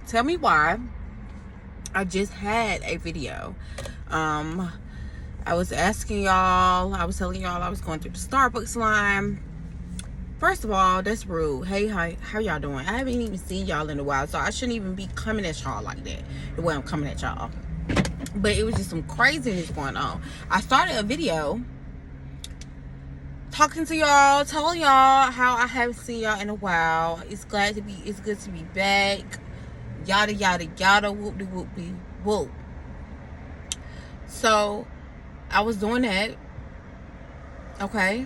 Tell me why. I just had a video. I was asking y'all, I was telling y'all I was going through the Starbucks line. First of all, that's rude. Hey, how y'all doing? I haven't even seen y'all in a while, so I shouldn't even be coming at y'all like that, the way I'm coming at y'all. But it was just some craziness going on. I started a video talking to y'all, telling y'all how I haven't seen y'all in a while. It's good to be back. Yada yada yada, whoop de whoop de whoop. So I was doing that, okay,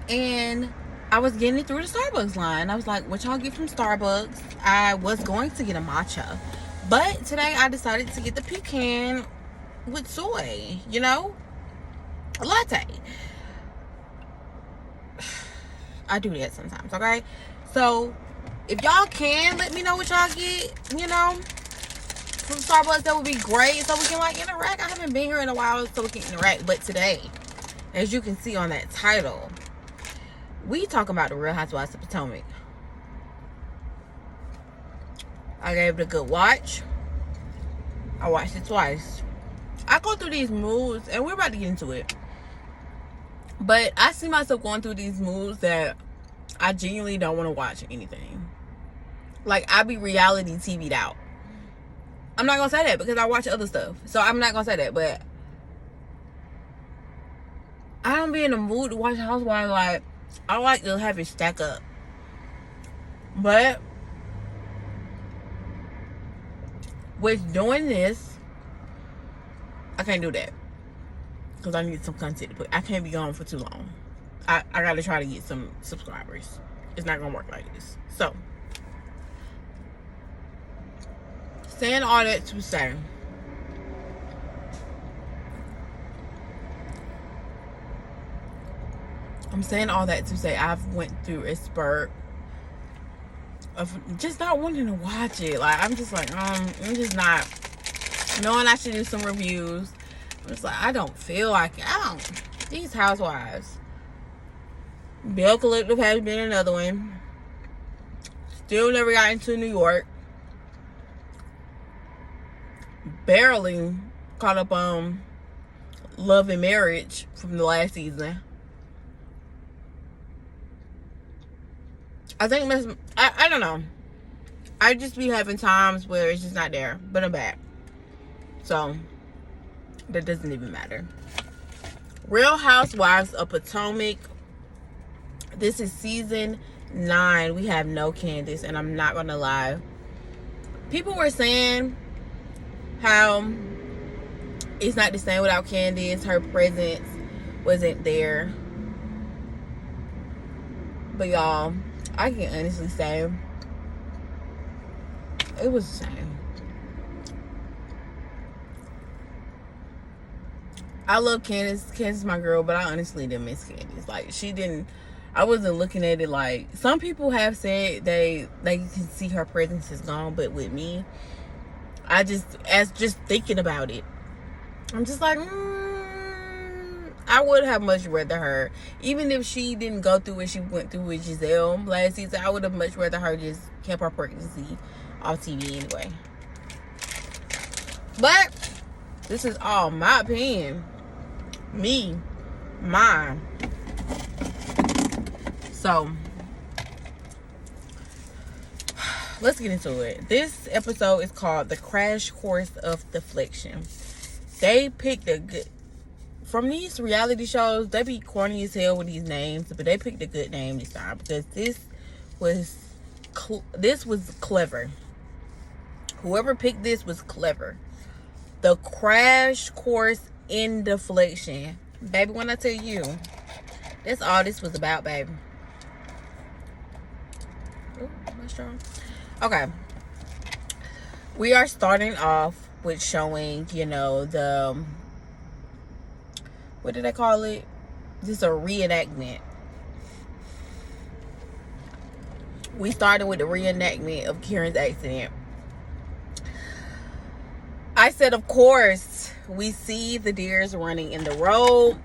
and I was getting it through the Starbucks line. I was like, what y'all get from Starbucks? I was going to get a matcha, but today I decided to get the pecan with soy, you know, a latte. I do that sometimes, okay? So if y'all can let me know what y'all get, you know, from Starbucks, that would be great, so we can like interact. I haven't been here in a while, so we can interact. But today, as you can see on that title, we talking about the Real Housewives of Potomac. I gave it a good watch. I watched it twice. I go through these moods, and we're about to get into it, but I see myself going through these moods that I genuinely don't want to watch anything. Like, I be reality TV'd out. I'm not gonna say that because I watch other stuff, so I'm not gonna say that, but I don't be in the mood to watch Housewives. Like, I like to have it stack up, but with doing this, I can't do that because I need some content to put. I can't be gone for too long. I gotta try to get some subscribers. It's not gonna work like this. So, saying all that to say, I've went through a spurt of just not wanting to watch it. Like, I'm just like, I'm just not knowing I should do some reviews. I'm just like, I don't feel like it. These Housewives. Bill Collective has been another one. Still never got into New York. Barely caught up on Love and Marriage from the last season. I think I don't know. I just be having times where it's just not there, but I'm back. So that doesn't even matter. Real Housewives of Potomac. This is season 9. We have no Candace, and I'm not gonna lie. People were saying how it's not the same without Candace. Her presence wasn't there. But y'all, I can honestly say it was the same. I love Candace. Candace is my girl, but I honestly didn't miss Candace. Like, I wasn't looking at it like, some people have said they can see her presence is gone, but with me, as thinking about it, I'm just like, I would have much rather her, even if she didn't go through what she went through with Giselle last season, I would have much rather her just kept her pregnancy off TV anyway. But this is all my opinion. Mine. So, let's get into it. This episode is called The Crash Course of Deflection. They picked a good... From these reality shows, they be corny as hell with these names, but they picked a good name this time because this was clever. Whoever picked this was clever. The Crash Course in Deflection. Baby, when I tell you, that's all this was about, baby. Ooh, am I strong? Okay. We are starting off with showing, the, what did I call it? Just a reenactment. We started with the reenactment of Karen's accident. I said, of course, we see the deers running in the road.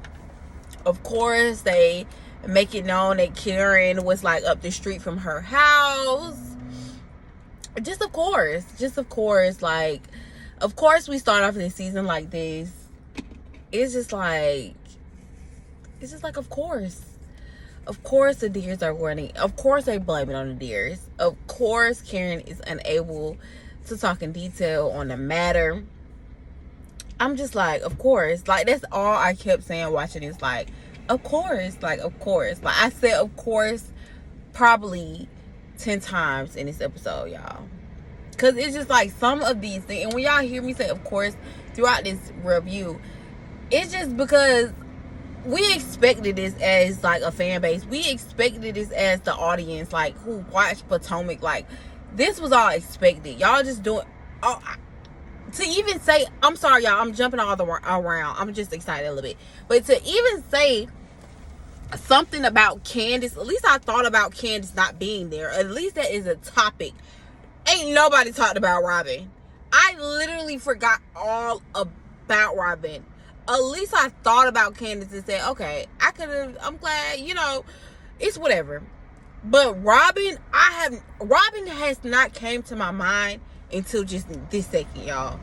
Of course, they make it known that Karen was like up the street from her house. Just of course, like, of course we start off this season like this. It's just like, of course the deers are running. Of course they blame it on the deers. Of course Karen is unable to talk in detail on the matter. I'm just like, of course. Like, that's all I kept saying watching this. Like, of course. Like, of course. Like, I said, of course, probably 10 times in this episode, y'all. Because it's just like some of these things. And when y'all hear me say, of course, throughout this review, it's just because we expected this as, like, a fan base. We expected this as the audience, like, who watched Potomac. Like, this was all expected. Y'all just doing... to even say, I'm sorry, y'all, I'm jumping all around. I'm just excited a little bit. But to even say something about Candace, at least I thought about Candace not being there. At least that is a topic. Ain't nobody talked about Robin. I literally forgot all about Robin. At least I thought about Candace and said, okay, I'm glad, it's whatever. But Robin has not came to my mind until just this second, y'all.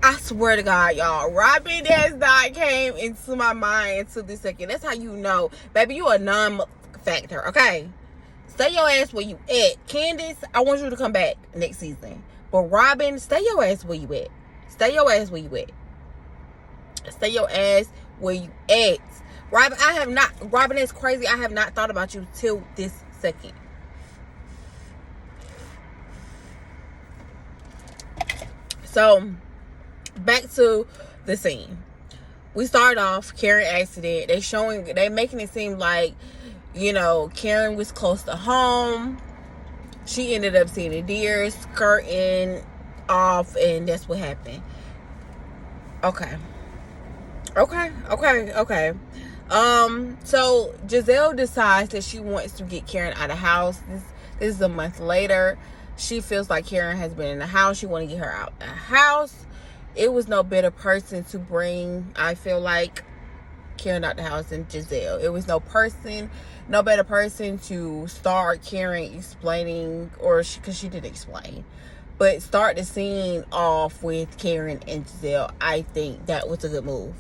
I swear to God, y'all, Robin has not came into my mind until this second. That's how you know, baby, you a non-factor, okay? Stay your ass where you at. Candace, I want you to come back next season. But Robin, stay your ass where you at. Stay your ass where you at. Stay your ass where you at. Robin, that's crazy. I have not thought about you till this second. So, back to the scene. We start off Karen accident. They making it seem like, Karen was close to home. She ended up seeing the deer skirting off, and that's what happened. Okay. So Giselle decides that she wants to get Karen out of the house. This is a month later. She feels like Karen has been in the house. She want to get her out of the house. It was no better person to bring, I feel like, Karen out the house than Giselle. It was no better person to start Karen explaining, because she did explain, but start the scene off with Karen and Giselle. I think that was a good move.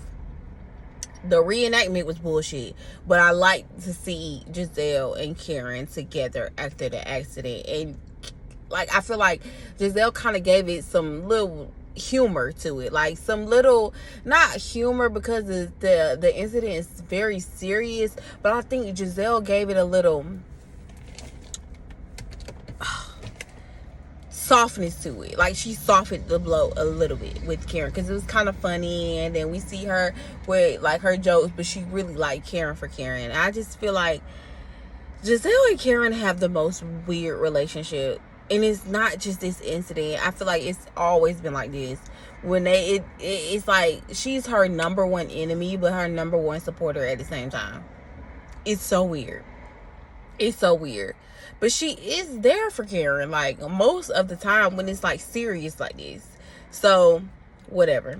The reenactment was bullshit, but I like to see Giselle and Karen together after the accident. And like, I feel like Giselle kind of gave it some little humor to it, like some little, not humor because the incident is very serious, but I think Giselle gave it a little softness to it. Like, she softened the blow a little bit with Karen, because it was kind of funny, and then we see her with like her jokes, but she really liked Karen for Karen. And I just feel like Giselle and Karen have the most weird relationship. And it's not just this incident. I feel like it's always been like this. When it's like she's her number one enemy, but her number one supporter at the same time. It's so weird. But she is there for Karen, like, most of the time when it's like serious like this. So, whatever.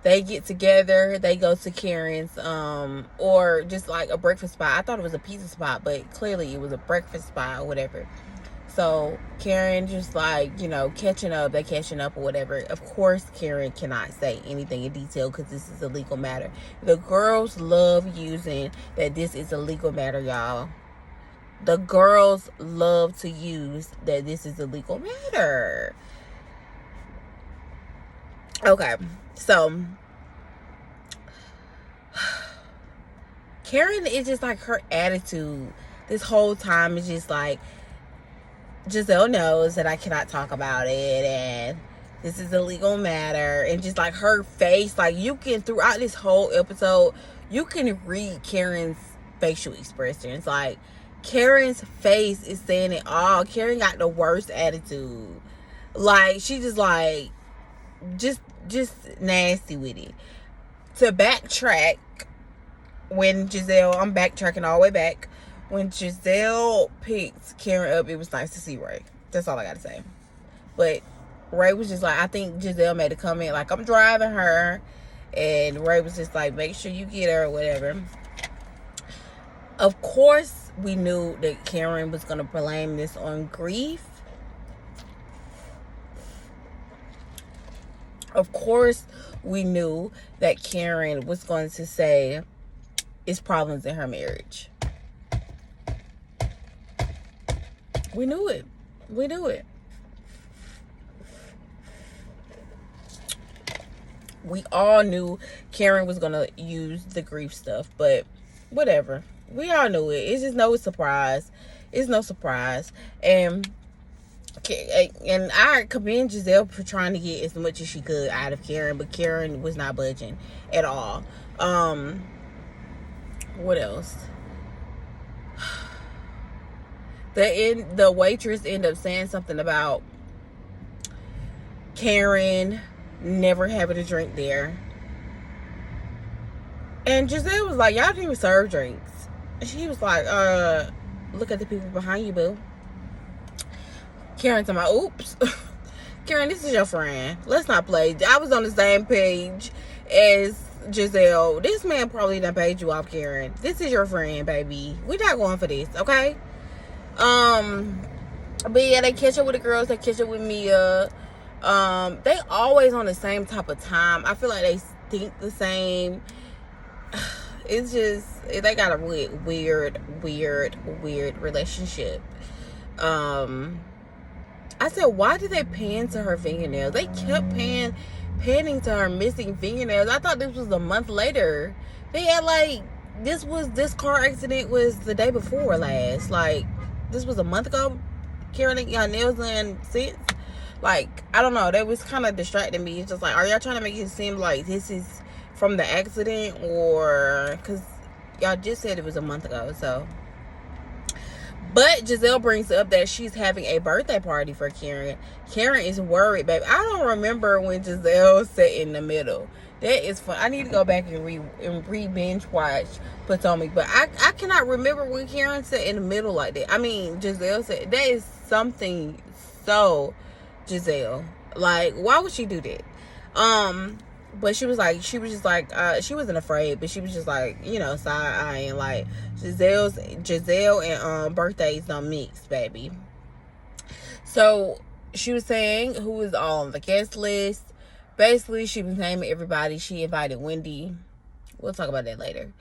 They get together, they go to Karen's, or just like a breakfast spot. I thought it was a pizza spot, but clearly it was a breakfast spot or whatever. So Karen just like, catching up or whatever. Of course, Karen cannot say anything in detail because this is a legal matter. The girls love using that this is a legal matter, y'all. The girls love to use that this is a legal matter. Okay, so Karen is just like, her attitude this whole time is just like, Giselle knows that I cannot talk about it, and this is a legal matter. And just like her face, like, you can, throughout this whole episode, you can read Karen's facial expressions. Like, Karen's face is saying it all. Karen got the worst attitude. Like, she just like, just nasty with it. To backtrack, when Giselle, I'm backtracking all the way back. When Giselle picked Karen up, it was nice to see Ray. That's all I gotta say. But Ray was just like, I think Giselle made a comment like, I'm driving her. And Ray was just like, make sure you get her or whatever. Of course, we knew that Karen was going to blame this on grief. Of course, we knew that Karen was going to say it's problems in her marriage. We knew it. We knew it. We all knew Karen was going to use the grief stuff, but whatever. We all knew it. It's just no surprise. It's no surprise. And I commend Giselle for trying to get as much as she could out of Karen, but Karen was not budging at all. What else? The waitress ended up saying something about Karen never having a drink there. And Giselle was like, y'all didn't even serve drinks. And she was like, look at the people behind you, boo. Karen told me, oops. Karen, this is your friend. Let's not play. I was on the same page as Giselle. This man probably done paid you off, Karen. This is your friend, baby. We're not going for this, okay? But yeah, they catch up with the girls. They catch up with Mia. They always on the same type of time. I feel like they think the same. It's just, they got a weird relationship. I said, why did they pan to her fingernails? They kept panning to her missing fingernails. I thought this was a month later. They had like, this car accident was the day before last. Like, this was a month ago. Karen ain't got nails in since. Like, I don't know. That was kind of distracting me. It's just like, are y'all trying to make it seem like this is from the accident? Or, because y'all just said it was a month ago, so. But Giselle brings up that she's having a birthday party for Karen. Karen is worried, baby. I don't remember when Giselle sat in the middle. That is fun. I need to go back and re-binge watch Potomac. But I cannot remember when Karen sat in the middle like that. I mean, Giselle said, that is something so Giselle. Like, why would she do that? But she was just like, she wasn't afraid, but she was just like, you know, side-eyeing, like, Giselle and birthdays don't mix, baby. So she was saying who was all on the guest list. Basically, she was naming everybody. She invited Wendy. We'll talk about that later.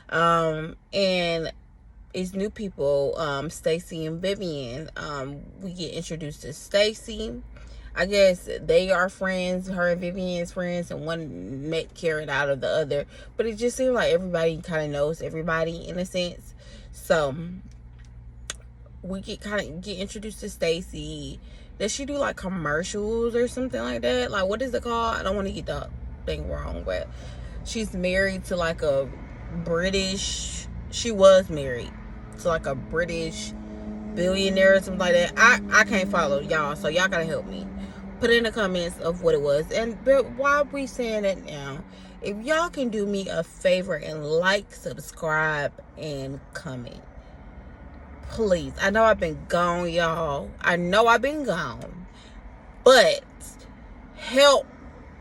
And it's new people, Stacy and Vivian. We get introduced to Stacy. I guess they are friends, her and Vivian's friends, and one met Karen out of the other. But it just seemed like everybody kind of knows everybody in a sense. So we get introduced to Stacy. Does she do like commercials or something like that? Like, what is it called? I don't want to get the thing wrong, but she's married to like a British. She was married to like a British billionaire or something like that. I can't follow y'all, so y'all gotta help me. Put in the comments of what it was. But why are we saying that now? If y'all can do me a favor and like, subscribe, and comment, please. I know I've been gone, y'all. I know I've been gone, but help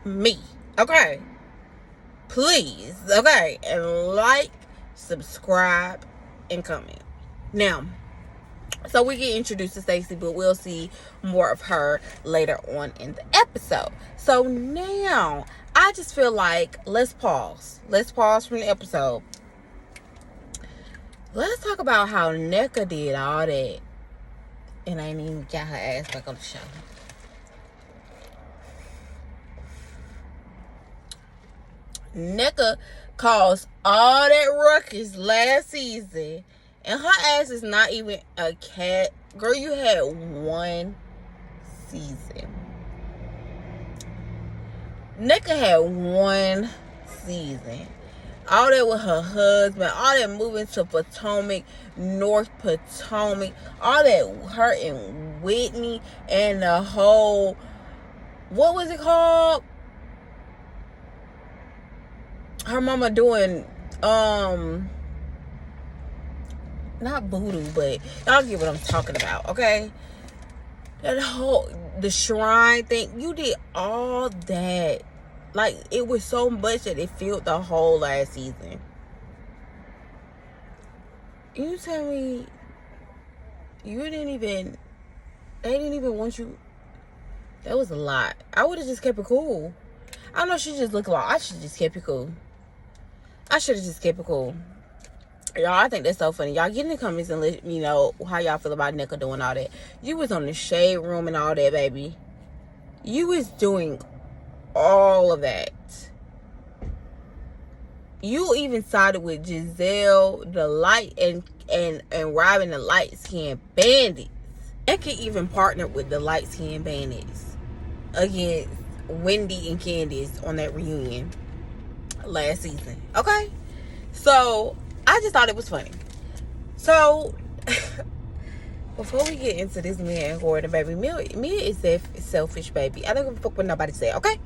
me, okay? Please, okay? And like, subscribe, and comment. Now, so we get introduced to Stacy, but we'll see more of her later on in the episode. So now, I just feel like, let's pause. Let's pause from the episode. Let's talk about how Nneka did all that and ain't even got her ass back on the show. Nneka caused all that ruckus last season, and her ass is not even a cat. Girl, you had one season. Nneka had one season. All that with her husband. All that moving to Potomac, North Potomac. All that her and Whitney and the whole what was it called? Her mama doing, not voodoo, but y'all get what I'm talking about, okay? That whole, the shrine thing, you did all that. Like, it was so much that it filled the whole last season. You tell me they didn't even want you. That was a lot. I would have just kept it cool. I know she just looked like, I should just kept it cool. I should have just kept it cool. Y'all, I think that's so funny. Y'all get in the comments and let me know how y'all feel about Nicka doing all that. You was on the shade room and all that, baby. You was doing all of that. You even sided with Giselle, the light, and Robin, the light skinned bandits. And can even partner with the light skinned bandits against Wendy and Candace on that reunion last season. Okay? So I just thought it was funny. So before we get into this Mia and Gordon, baby, Mia is selfish, baby. I don't give a fuck what nobody say, okay?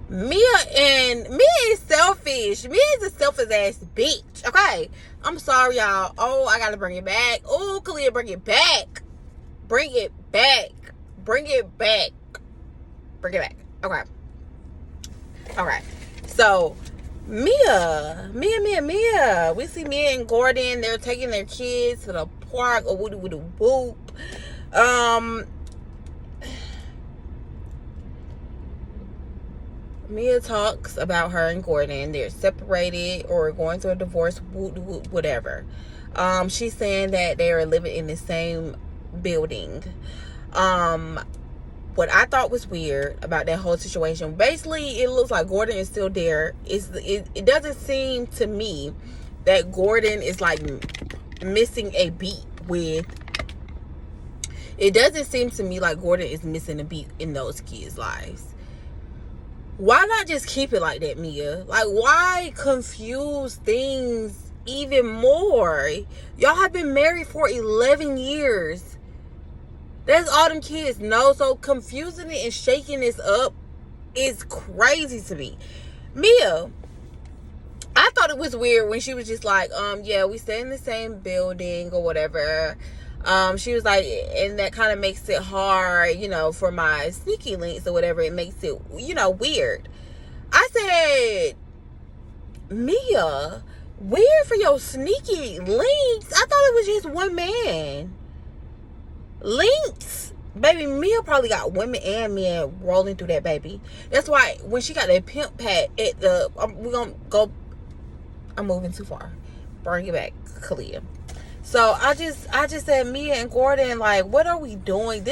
Mia is selfish. Mia is a selfish ass bitch, okay? I'm sorry, y'all. Oh, I gotta bring it back. Oh, Kalia, bring it back. Bring it back. Bring it back. Bring it back. Okay. Alright. So Mia. We see Mia and Gordon. They're taking their kids to the park. A woody woody whoop. Mia talks about her and Gordon. They're separated or going through a divorce, whatever. She's saying that they are living in the same building. What I thought was weird about that whole situation, basically, it looks like Gordon is still there. It doesn't seem to me that Gordon is like missing a beat with. It doesn't seem to me like Gordon is missing a beat in those kids' lives. Why not just keep it like that, Mia? Like, why confuse things even more? Y'all have been married for 11 years. That's all them kids know. So confusing it and shaking this up is crazy to me. Mia, I thought it was weird when she was just like, yeah, we stay in the same building or whatever. She was like, and that kind of makes it hard, for my sneaky links or whatever. It makes it, weird. I said, Mia, weird for your sneaky links? I thought it was just one man. Links? Baby, Mia probably got women and men rolling through that, baby. That's why when she got that pimp pad at the, we're going to go, I'm moving too far. Bring it back, Kalia. So I just said, Mia and Gordon, like, what are we doing?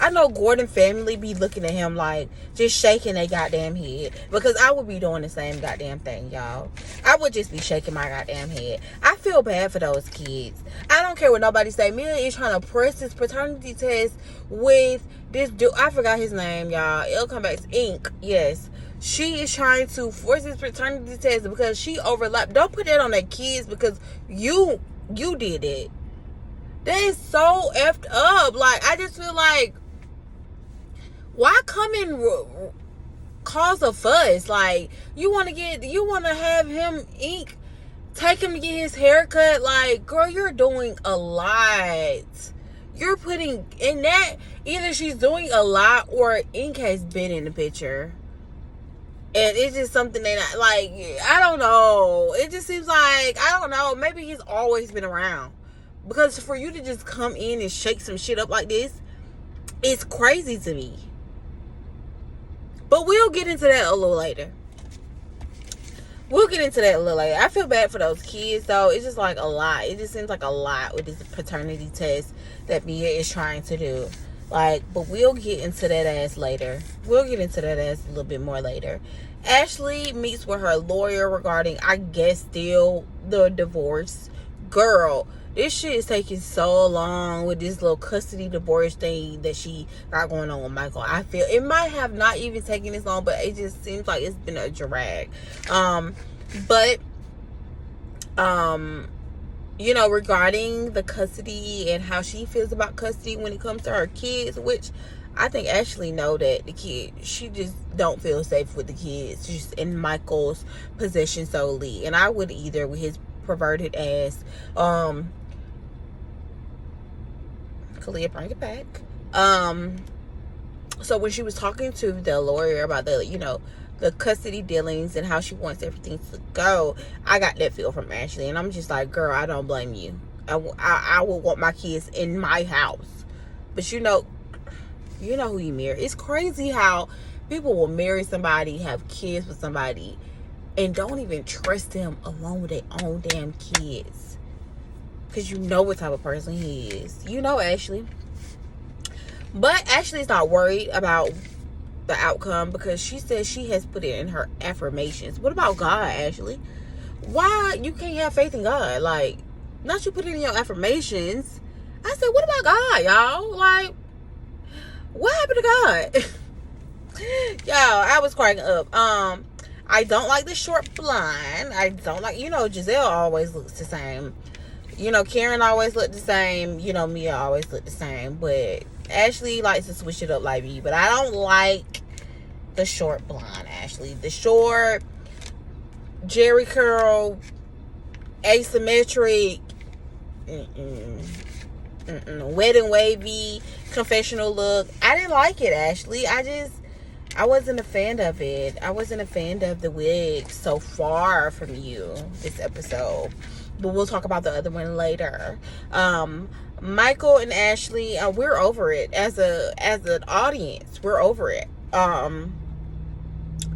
I know Gordon family be looking at him like just shaking their goddamn head, because I would be doing the same goddamn thing, y'all. I would just be shaking my goddamn head. I feel bad for those kids. I don't care what nobody say. Mia is trying to press this paternity test with this dude. I forgot his name, y'all. It'll come back. Ink. Yes. She is trying to force this paternity test because she overlapped. Don't put that on their kids because you did it. That is so effed up. Like, I just feel like, why come and cause a fuss? Like, you want to have him take him to get his hair cut. Like, girl, you're doing a lot. You're putting in that, either she's doing a lot or Ink has been in the picture. And it's just something that, I don't know. It just seems like, I don't know, maybe he's always been around. Because for you to just come in and shake some shit up like this, it's crazy to me. But we'll get into that a little later. I feel bad for those kids, though. It's just like a lot. It just seems like a lot with this paternity test that Mia is trying to do. But we'll get into that ass later. We'll get into that ass a little bit more later. Ashley meets with her lawyer regarding, I guess, still the divorce. Girl, this shit is taking so long with this little custody divorce thing that she got going on with Michael. I feel it might have not even taken this long, but it just seems like it's been a drag. Regarding the custody and how she feels about custody when it comes to her kids, which I think Ashley know that the kid, she just don't feel safe with the kids, just in Michael's possession solely. And I would either with his perverted ass. Kalia, bring it back. So when she was talking to the lawyer about the custody dealings and how she wants everything to go, I got that feel from Ashley, and I'm just like, girl, I don't blame you. I would want my kids in my house, but you know who you marry. It's crazy how people will marry somebody, have kids with somebody, and don't even trust them alone with their own damn kids, because you know what type of person he is. Ashley. But Ashley's not worried about the outcome, because she says she has put it in her affirmations. What about God, Ashley? Why you can't have faith in God? Like, not you put it in your affirmations. I said, what about God, y'all? Like, what happened to God? Y'all, I was cracking up. I don't like the short blonde. I don't like, Giselle always looks the same. Karen always looked the same. Mia always looked the same. But Ashley likes to switch it up like me. But I don't like the short blonde, Ashley. The short, Jerry curl, asymmetric, wedding wavy, confessional look. I didn't like it, Ashley. I wasn't a fan of it. I wasn't a fan of the wig so far from you this episode. But we'll talk about the other one later. Michael and Ashley, we're over it as an audience. We're over it.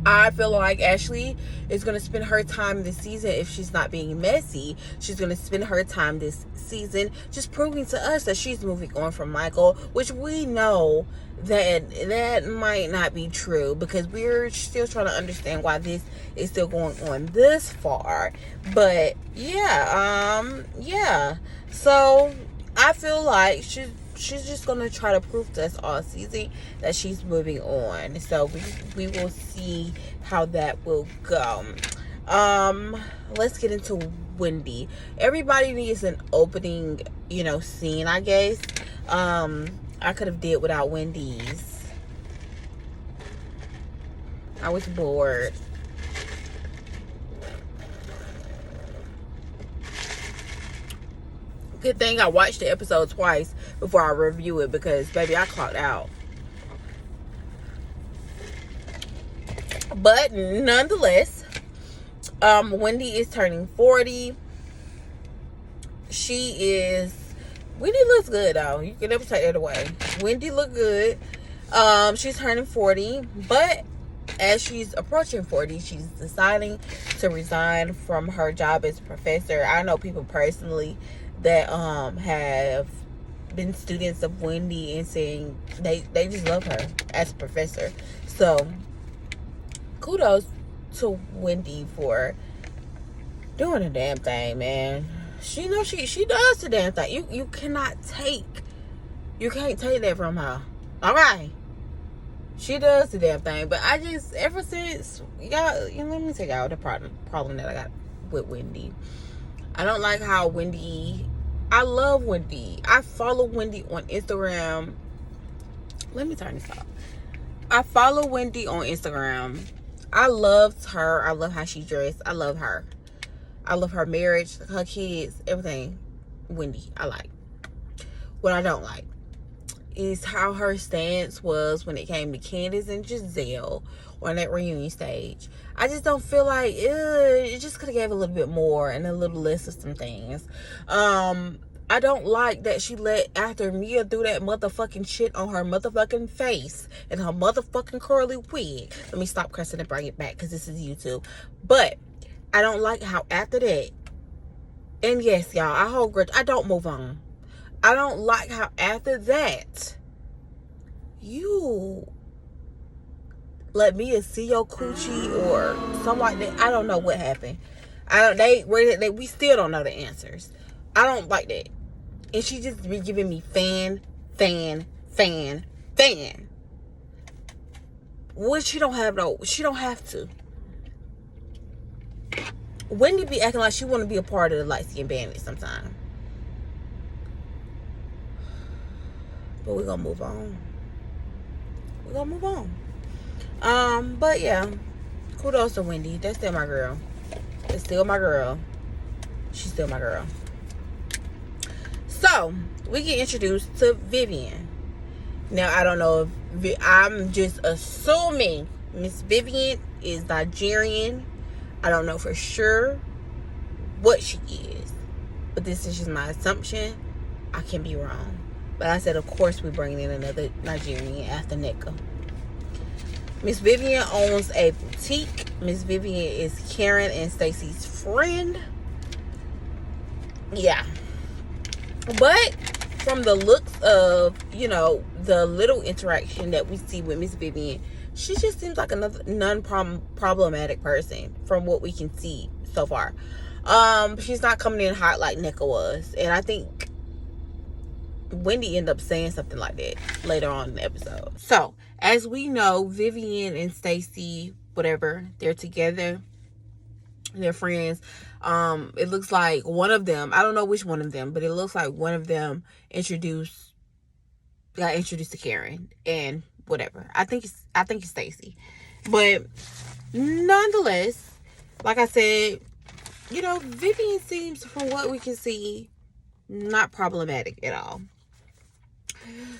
I feel like Ashley is going to spend her time this season, if she's not being messy, she's going to spend her time this season just proving to us that she's moving on from Michael, which we know that might not be true, because we're still trying to understand why this is still going on this far. But yeah. So I feel like she's just gonna try to prove to us all season that she's moving on. So we will see how that will go. Let's get into Wendy. Everybody needs an opening, scene, I guess. I could have did without Wendy's. I was bored. Good thing I watched the episode twice before I review it, because baby, I clocked out. But nonetheless, Wendy is turning 40. Wendy looks good though. You can never take that away. Wendy look good. She's turning 40, but as she's approaching 40, she's deciding to resign from her job as a professor. I know people personally that have been students of Wendy and saying they just love her as a professor. So kudos to Wendy for doing a damn thing, man. She does the damn thing. You can't take that from her. Alright. She does the damn thing. But I just, ever since y'all, let me tell y'all the problem that I got with Wendy. I don't like how I love Wendy. I follow Wendy on Instagram. Let me turn this off. I follow Wendy on Instagram. I loved her. I love how she dressed. I love her. I love her marriage, her kids, everything. Wendy, I like. What I don't like is how her stance was when it came to Candace and Giselle on that reunion stage. I just don't feel like it just could have gave a little bit more and a little less of some things. I don't like that she let, after Mia do that motherfucking shit on her motherfucking face and her motherfucking curly wig. Let me stop cursing and bring it back, because this is YouTube. But I don't like how after that, and yes, y'all, I hold grudge. I don't move on. I don't like how after that, you let Mia see your coochie or something like that. I don't know what happened. We still don't know the answers. I don't like that. And she just be giving me fan. Which she don't have though. She don't have to. Wendy be acting like she want to be a part of the light skin bandit sometime. But we're gonna move on. we're gonna move on. But yeah, kudos to Wendy. That's still my girl. It's still my girl. She's still my girl. So we get introduced to Vivian. Now I don't know if I'm just assuming Miss Vivian is Nigerian. I don't know for sure what she is, but this is just my assumption. I can be wrong, but I said of course we're bringing in another Nigerian after Nneka. Miss Vivian owns a boutique. Miss Vivian is Karen and Stacy's friend. Yeah, but from the looks of, you know, the little interaction that we see with Miss Vivian, she just seems like another non-problematic person from what we can see so far. She's not coming in hot like Nneka was. And I think Wendy ended up saying something like that later on in the episode. So, as we know, Vivian and Stacy, whatever, they're together. They're friends. It looks like one of them, I don't know which one of them, but it looks like one of them got introduced to Karen and whatever. I think it's Stacy. But nonetheless, like I said, you know, Vivian seems, from what we can see, not problematic at all.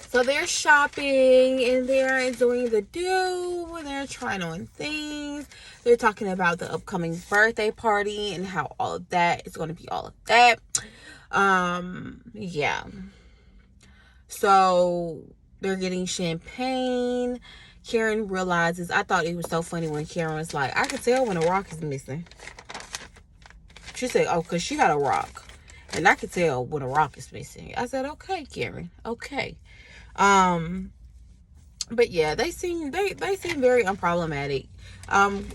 So they're shopping and they're enjoying the do. They're trying on things. They're talking about the upcoming birthday party and how all of that is going to be all of that. Yeah. So they're getting champagne. Karen realizes, I thought it was so funny when Karen was like, I could tell when a rock is missing. She said, oh, because she got a rock. And I could tell when a rock is missing. I said, okay, Karen. Okay. But yeah, they seem very unproblematic. I'm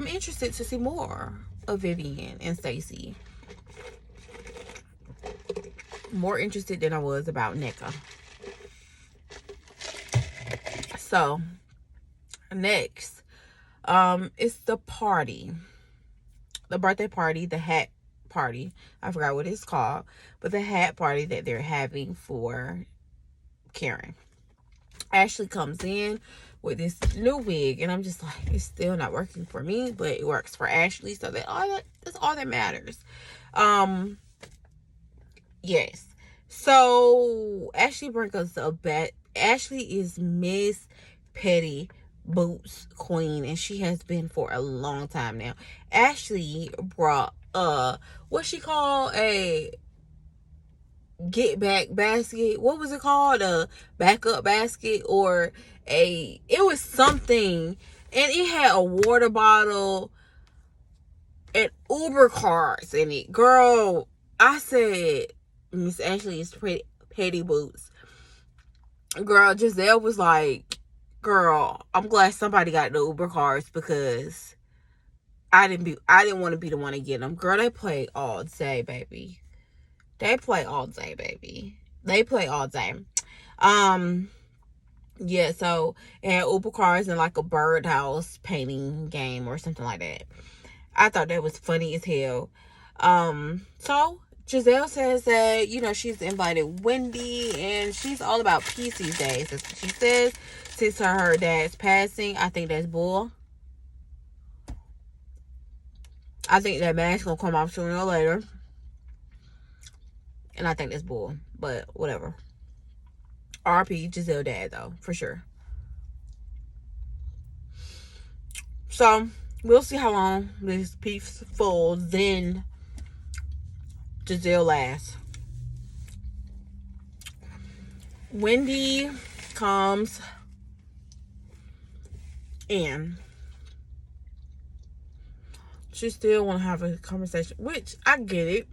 interested to see more of Vivian and Stacy. More interested than I was about Nneka. So next, it's the party. The birthday party, the hat party. I forgot what it's called. But the hat party that they're having for Karen. Ashley comes in with this new wig, and I'm just like, it's still not working for me, but it works for Ashley, so that's all that matters. Yes. So Ashley brings us a bet. Ashley is Miss Petty Boots Queen, and she has been for a long time now. Ashley brought what she called a get back basket. What was it called? A backup basket, or it was something, and it had a water bottle and Uber cards in it. Girl, I said Miss Ashley is Petty Boots. Girl, Giselle was like, girl, I'm glad somebody got the Uber cards, because I didn't want to be the one to get them. Girl, they play all day, baby. They play all day, baby. They play all day. Yeah, so it had Uber cards and like a birdhouse painting game or something like that. I thought that was funny as hell. So Giselle says that, you know, she's invited Wendy, and she's all about peace these days. That's what she says. Since her dad's passing, I think that's bull. I think that mask gonna come off sooner or later. And I think that's bull. But whatever. RP Giselle dad, though, for sure. So we'll see how long this peaceful Zen Giselle lasts. Wendy comes in. She still want to have a conversation, which I get it.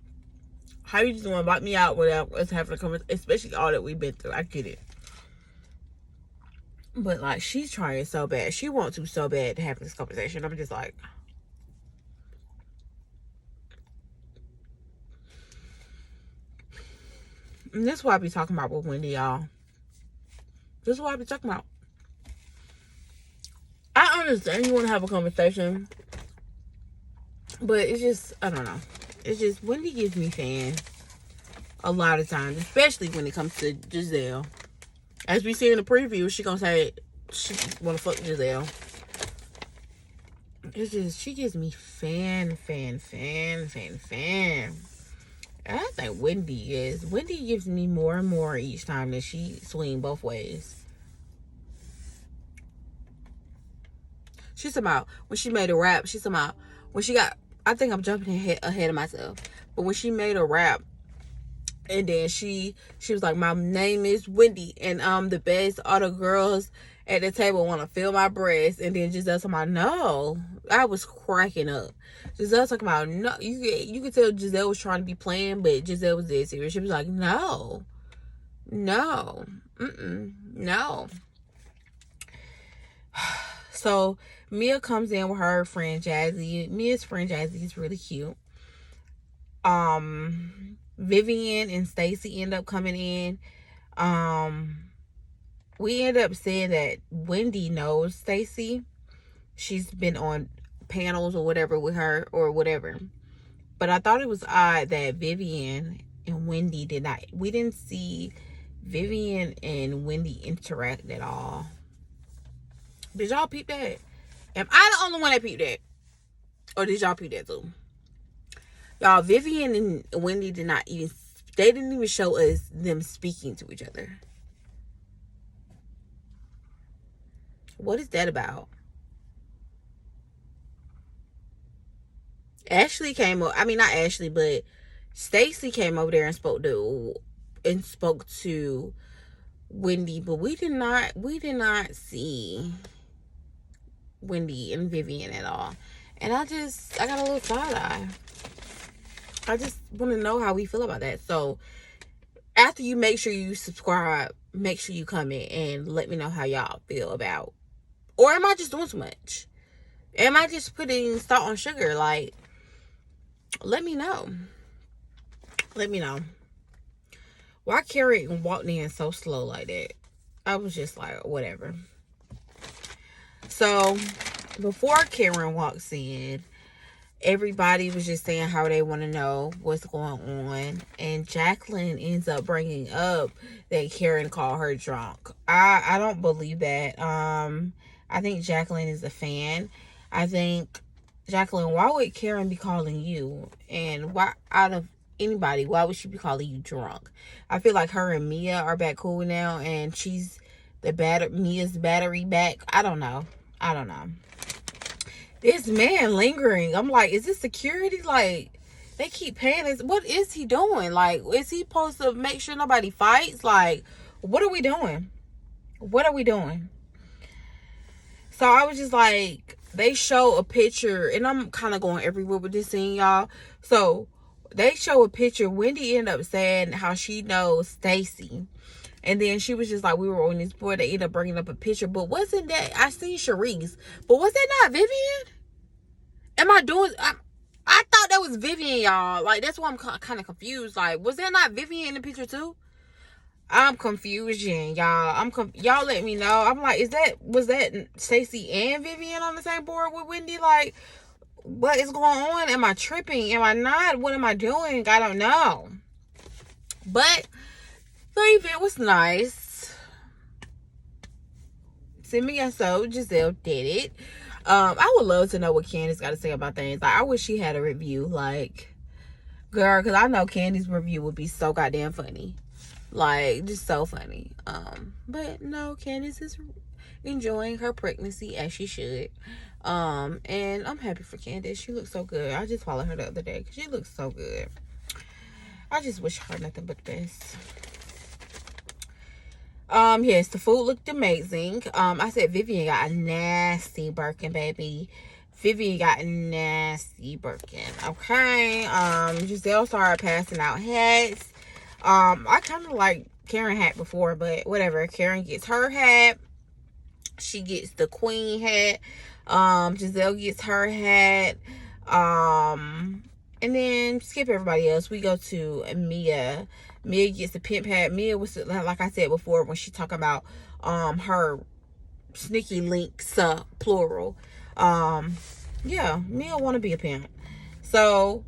How you just want to invite me out without us having a conversation, especially all that we've been through. I get it. But, like, she's trying so bad. She wants to so bad to have this conversation. I'm just like, and that's what I be talking about with Wendy, y'all. This is what I be talking about. I understand you want to have a conversation, but it's just, I don't know. It's just, Wendy gives me fans a lot of times, especially when it comes to Giselle. As we see in the preview, she gonna say she wanna fuck Giselle. It's just, she gives me fan. And I think Wendy gives me more and more each time that she swing both ways. She's about, when she made a rap, she's about, when she got, I think I'm jumping ahead of myself, but when she made a rap, and then she was like, my name is Wendy, and I'm the best, all the girls at the table want to feel my breast. And then Giselle talking about, no. I was cracking up. Giselle talking about, no. You could tell Giselle was trying to be playing, but Giselle was dead serious. She was like, no. No. No. So Mia comes in with her friend Jazzy. Mia's friend Jazzy is really cute. Vivian and Stacy end up coming in. We end up saying that Wendy knows Stacy. She's been on panels or whatever with her or whatever. But I thought it was odd that Vivian and Wendy we didn't see Vivian and Wendy interact at all. Did y'all peep that? Am I the only one that peeped that? Or did y'all peep that too? Y'all, Vivian and Wendy didn't even show us them speaking to each other. What is that about? Ashley came up. I mean, not Ashley, but Stacy came over there and spoke to Wendy, but we did not see Wendy and Vivian at all. And I got a little side eye. I just want to know how we feel about that. So after you make sure you subscribe, make sure you comment and let me know how y'all feel about. Or am I just doing too much? Am I just putting salt on sugar? Like, let me know. Let me know. Why Karen walked in so slow like that? I was just like, whatever. So before Karen walks in, everybody was just saying how they want to know what's going on. And Jacqueline ends up bringing up that Karen called her drunk. I don't believe that. I think Jacqueline is a fan. I think, Jacqueline, why would Karen be calling you? And why, out of anybody, why would she be calling you drunk? I feel like her and Mia are back cool now. And she's Mia's battery back. I don't know. This man lingering. I'm like, is this security? Like, they keep paying us. What is he doing? Like, is he supposed to make sure nobody fights? Like, what are we doing? So I was just like, they show a picture, and I'm kind of going everywhere with this scene, y'all. So they show a picture. Wendy ended up saying how she knows Stacy. And then she was just like, we were on this board. They ended up bringing up a picture. But wasn't that, I seen Sharice. But was that not Vivian? I thought that was Vivian, y'all. Like, that's why I'm kind of confused. Like, was that not Vivian in the picture too? I'm confusion, y'all. Y'all let me know. I'm like, was that Stacy and Vivian on the same board with Wendy? Like, what is going on? Am I tripping? Am I not? What am I doing? I don't know. But the event was nice. So Giselle did it. I would love to know what Candice got to say about things. Like, I wish she had a review. Like, girl, because I know Candice's review would be so goddamn funny. Like, just so funny. But no, Candice is enjoying her pregnancy as she should. And I'm happy for Candice. She looks so good. I just followed her the other day because she looks so good. I just wish her nothing but the best. Yes, the food looked amazing. I said Vivian got a nasty Birkin, baby. Vivian got a nasty Birkin. Okay. Giselle started passing out hats. I kind of like Karen hat before, but whatever. Karen gets her hat. She gets the queen hat. Giselle gets her hat. And then skip everybody else. We go to Mia. Mia gets the pimp hat. Mia was, like I said before, when she talking about her sneaky links, plural. Yeah, Mia want to be a pimp. So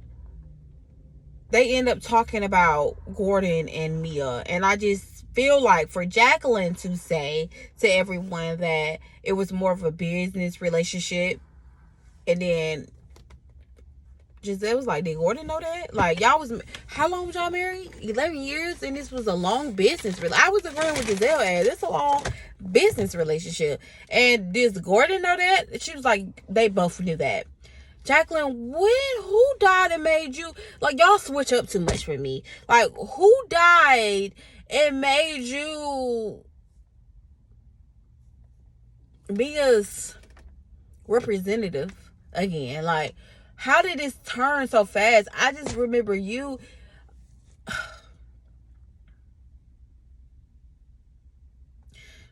they end up talking about Gordon and Mia, and I just feel like for Jacqueline to say to everyone that it was more of a business relationship, and then Giselle was like, did Gordon know that? Like, y'all was, how long was y'all married? 11 years, and this was a long business relationship. I was agreeing with Giselle, and it's a long business relationship. And does Gordon know that? She was like, they both knew that. Jacqueline, who died and made you, like, y'all switch up too much for me. Like, who died and made you be a representative again? Like, how did this turn so fast? I just remember you.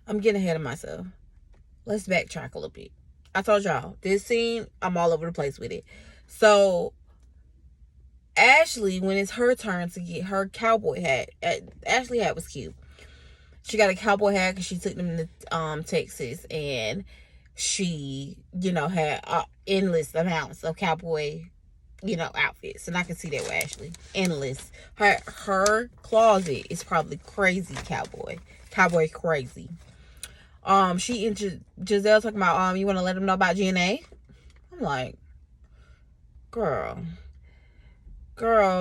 I'm getting ahead of myself. Let's backtrack a little bit. I told y'all, this scene, I'm all over the place with it. So, Ashley, when it's her turn to get her cowboy hat, Ashley hat was cute. She got a cowboy hat because she took them to Texas, and she, had endless amounts of cowboy, outfits. And I can see that with Ashley. Endless. Her closet is probably crazy cowboy crazy. Giselle talking about, you want to let them know about GNA? I'm like, girl,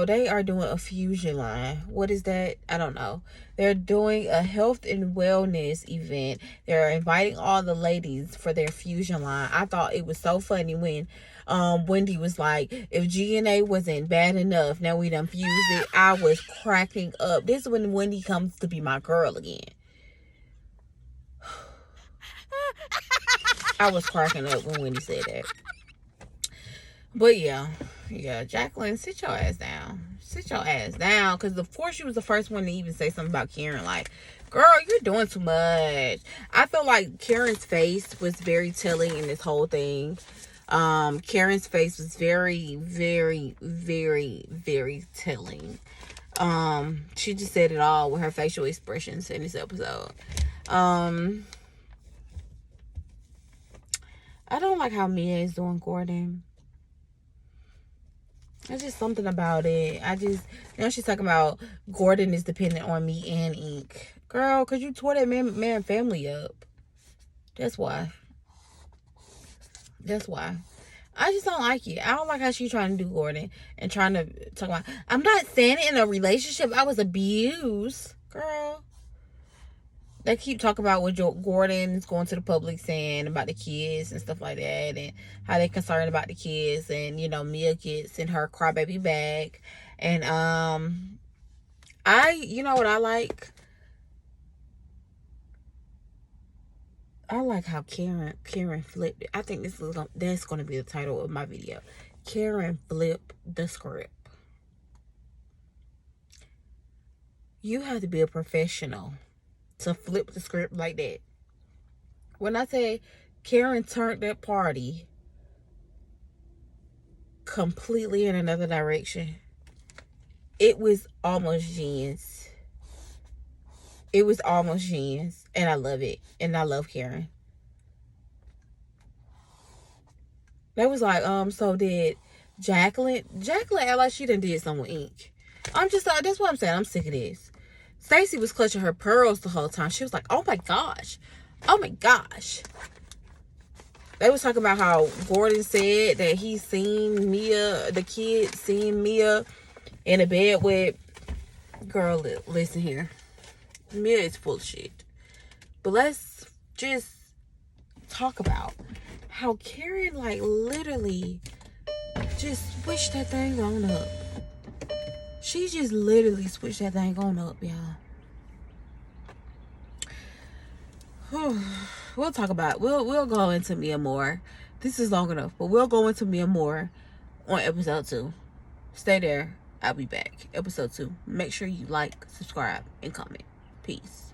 they are doing a fusion line. What is that? I don't know. They're doing a health and wellness event. They're inviting all the ladies for their fusion line. I thought it was so funny when Wendy was like, if GNA wasn't bad enough, now we done fused it. I was cracking up. This is when Wendy comes to be my girl again. I was cracking up when Wendy said that. But yeah, Jacqueline, sit your ass down. Because before she was the first one to even say something about Karen. Like, girl, you're doing too much. I feel like Karen's face was very telling in this whole thing. Karen's face was very, very, very, very telling. She just said it all with her facial expressions in this episode. I don't like how Mia is doing Gordon. There's just something about it. She's talking about Gordon is dependent on me and Ink. Girl, because you tore that man family up. That's why. I just don't like it. I don't like how she's trying to do Gordon and trying to talk about, I'm not saying it in a relationship. I was abused. Girl. They keep talking about what Gordon's going to the public saying about the kids and stuff like that, and how they're concerned about the kids, and Mia gets in her crybaby bag, and you know what I like? I like how Karen flipped it. I think that's going to be the title of my video. Karen flipped the script. You have to be a professional to flip the script like that. When I say Karen turned that party completely in another direction, it was almost genius. And I love it. And I love Karen. That was like, so did Jacqueline act like she done did something with Ink. That's what I'm saying. I'm sick of this. Stacey was clutching her pearls the whole time. She was like, oh my gosh. They was talking about how Gordon said that he seen Mia, the kid seen Mia in a bed with, girl, listen here. Mia is full of shit. But let's just talk about how Karen, like, literally just switched that thing on up. She just literally switched that thing on up, y'all. We'll talk about, we'll go into Mia more. This is long enough, but we'll go into Mia more on episode 2. Stay there. I'll be back. Episode 2. Make sure you like, subscribe, and comment. Peace.